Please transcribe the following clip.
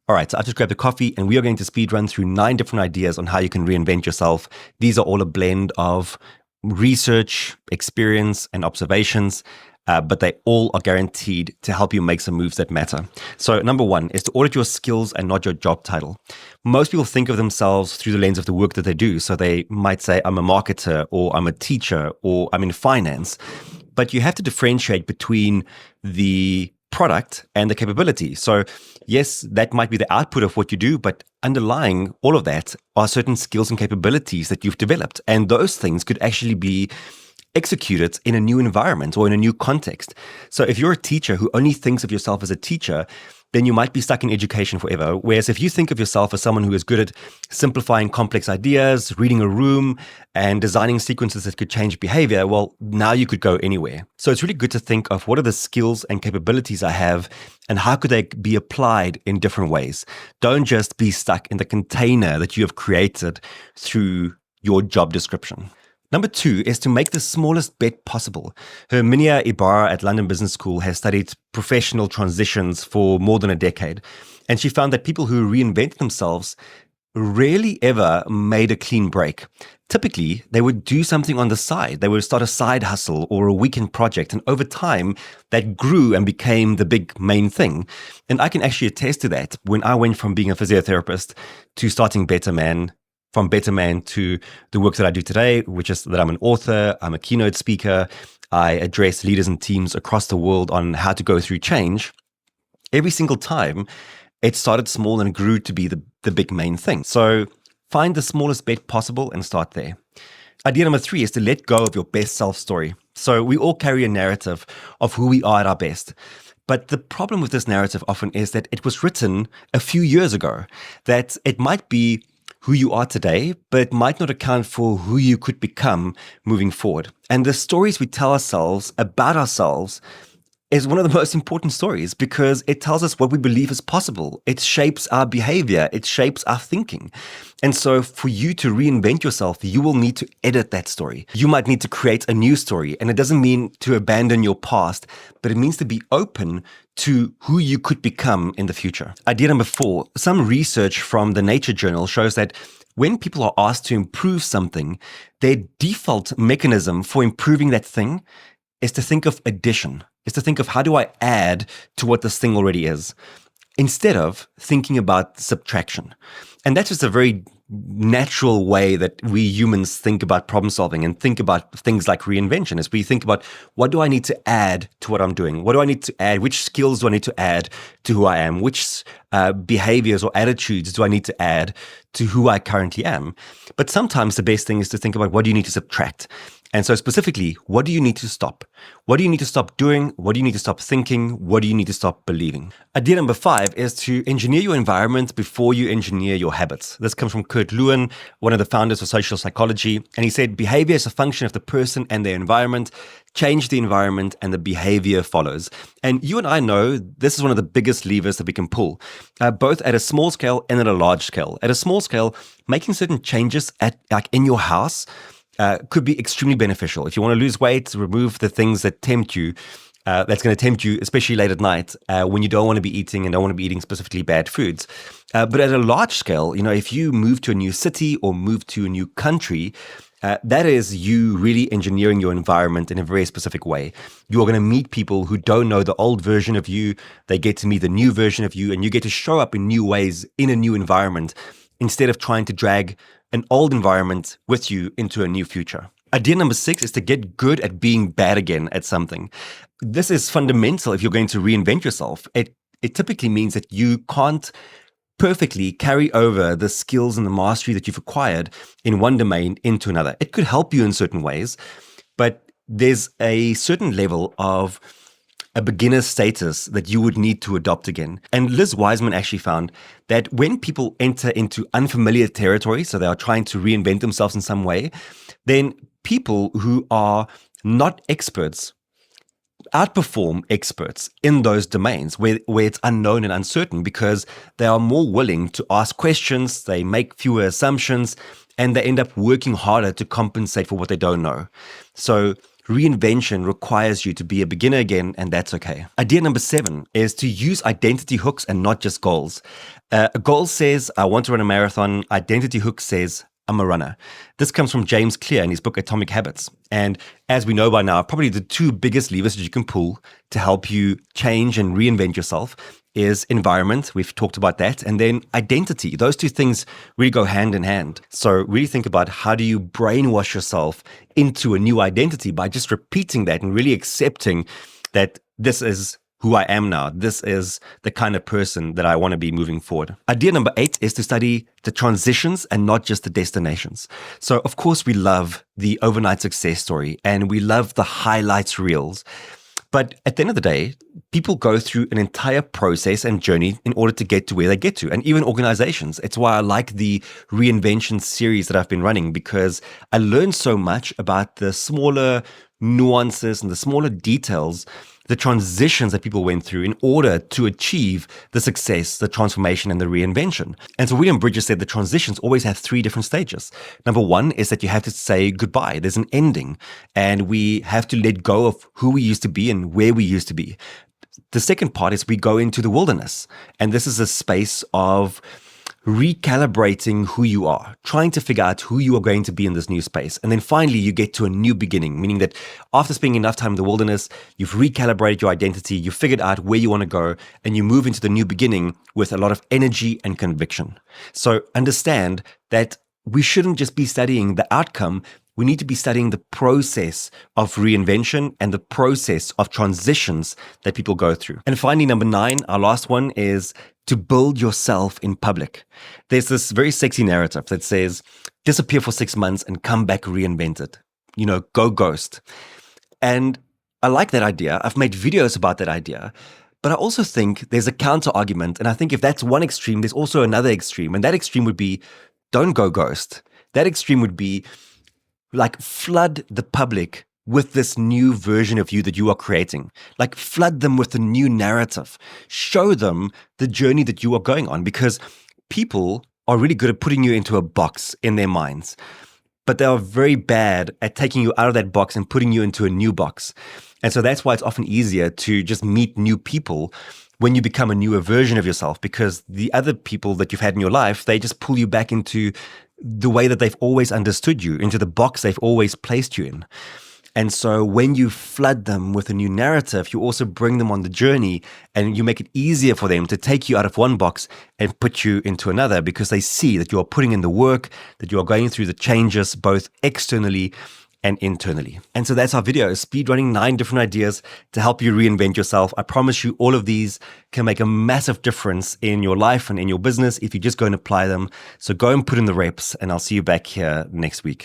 All right, so I've just grabbed a coffee and we are going to speed run through 9 different ideas on how you can reinvent yourself. These are all a blend of research, experience, and observations, but they all are guaranteed to help you make some moves that matter. So number 1 is to audit your skills and not your job title. Most people think of themselves through the lens of the work that they do. So they might say, I'm a marketer, or I'm a teacher, or I'm in finance. But you have to differentiate between the product and the capability. So yes, that might be the output of what you do, but underlying all of that are certain skills and capabilities that you've developed. And those things could actually be executed in a new environment or in a new context. So if you're a teacher who only thinks of yourself as a teacher, then you might be stuck in education forever. Whereas if you think of yourself as someone who is good at simplifying complex ideas, reading a room, and designing sequences that could change behavior, well, now you could go anywhere. So it's really good to think of what are the skills and capabilities I have and how could they be applied in different ways. Don't just be stuck in the container that you have created through your job description. Number 2 is to make the smallest bet possible. Herminia Ibarra at London Business School has studied professional transitions for more than a decade. And she found that people who reinvented themselves rarely ever made a clean break. Typically, they would do something on the side. They would start a side hustle or a weekend project. And over time, that grew and became the big main thing. And I can actually attest to that. When I went from being a physiotherapist to starting Better Man, from Better Man to the work that I do today, which is that I'm an author, I'm a keynote speaker, I address leaders and teams across the world on how to go through change. Every single time, it started small and grew to be the big main thing. So find the smallest bet possible and start there. Idea number 3 is to let go of your best self story. So we all carry a narrative of who we are at our best. But the problem with this narrative often is that it was written a few years ago, that it might be who you are today, but it might not account for who you could become moving forward. And the stories we tell ourselves about ourselves is one of the most important stories because it tells us what we believe is possible. It shapes our behavior. It shapes our thinking. And so for you to reinvent yourself, you will need to edit that story. You might need to create a new story. And it doesn't mean to abandon your past, but it means to be open to who you could become in the future. Idea number 4, some research from the Nature Journal shows that when people are asked to improve something, their default mechanism for improving that thing is to think of addition, is to think of how do I add to what this thing already is, instead of thinking about subtraction. And that's just a very natural way that we humans think about problem solving and think about things like reinvention, is we think about what do I need to add to what I'm doing? What do I need to add? Which skills do I need to add to who I am? Which behaviors or attitudes do I need to add to who I currently am? But sometimes the best thing is to think about what do you need to subtract? And so specifically, what do you need to stop? What do you need to stop doing? What do you need to stop thinking? What do you need to stop believing? Idea number 5 is to engineer your environment before you engineer your habits. This comes from Kurt Lewin, one of the founders of social psychology. And he said, behavior is a function of the person and their environment. Change the environment and the behavior follows. And you and I know this is one of the biggest levers that we can pull, both at a small scale and at a large scale. At a small scale, making certain changes like in your house could be extremely beneficial. If you want to lose weight, remove the things that tempt you, that's going to tempt you, especially late at night when you don't want to be eating and don't want to be eating specifically bad foods. But at a large scale, if you move to a new city or move to a new country, that is you really engineering your environment in a very specific way. You are going to meet people who don't know the old version of you. They get to meet the new version of you, and you get to show up in new ways in a new environment instead of trying to drag an old environment with you into a new future. Idea number 6 is to get good at being bad again at something. This is fundamental if you're going to reinvent yourself. It typically means that you can't perfectly carry over the skills and the mastery that you've acquired in one domain into another. It could help you in certain ways, but there's a certain level of a beginner status that you would need to adopt again. And Liz Wiseman actually found that when people enter into unfamiliar territory, so they are trying to reinvent themselves in some way, then people who are not experts outperform experts in those domains where it's unknown and uncertain, because they are more willing to ask questions, they make fewer assumptions, and they end up working harder to compensate for what they don't know. So reinvention requires you to be a beginner again, and that's okay. Idea number 7 is to use identity hooks and not just goals. A goal says, I want to run a marathon. Identity hook says, I'm a runner. This comes from James Clear in his book, Atomic Habits. And as we know by now, probably the 2 biggest levers that you can pull to help you change and reinvent yourself is environment. We've talked about that. And then identity. Those 2 things really go hand in hand. So really think about, how do you brainwash yourself into a new identity by just repeating that and really accepting that this is who I am now. This is the kind of person that I want to be moving forward. Idea number 8 is to study the transitions and not just the destinations. So of course we love the overnight success story and we love the highlights reels. But at the end of the day, people go through an entire process and journey in order to get to where they get to, and even organizations. It's why I like the reinvention series that I've been running, because I learned so much about the smaller nuances and the smaller details, the transitions that people went through in order to achieve the success, the transformation, and the reinvention. And so William Bridges said the transitions always have 3 different stages. Number 1 is that you have to say goodbye. There's an ending, and we have to let go of who we used to be and where we used to be. The second part is we go into the wilderness, and this is a space of recalibrating who you are, trying to figure out who you are going to be in this new space. And then finally, you get to a new beginning, meaning that after spending enough time in the wilderness, you've recalibrated your identity, you've figured out where you want to go, and you move into the new beginning with a lot of energy and conviction. So understand that we shouldn't just be studying the outcome. We need to be studying the process of reinvention and the process of transitions that people go through. And finally, number 9, our last one, is to build yourself in public. There's this very sexy narrative that says, disappear for 6 months and come back reinvented. Go ghost. And I like that idea. I've made videos about that idea. But I also think there's a counter argument. And I think if that's one extreme, there's also another extreme. And that extreme would be, don't go ghost. That extreme would be, like, flood the public with this new version of you that you are creating. Like, flood them with a new narrative. Show them the journey that you are going on, because people are really good at putting you into a box in their minds, but they are very bad at taking you out of that box and putting you into a new box. And so that's why it's often easier to just meet new people when you become a newer version of yourself, because the other people that you've had in your life, they just pull you back into the way that they've always understood you, into the box they've always placed you in. And so when you flood them with a new narrative, you also bring them on the journey, and you make it easier for them to take you out of one box and put you into another, because they see that you are putting in the work, that you are going through the changes both externally and internally. And so that's our video, speedrunning 9 different ideas to help you reinvent yourself. I promise you all of these can make a massive difference in your life and in your business if you just go and apply them. So go and put in the reps, and I'll see you back here next week.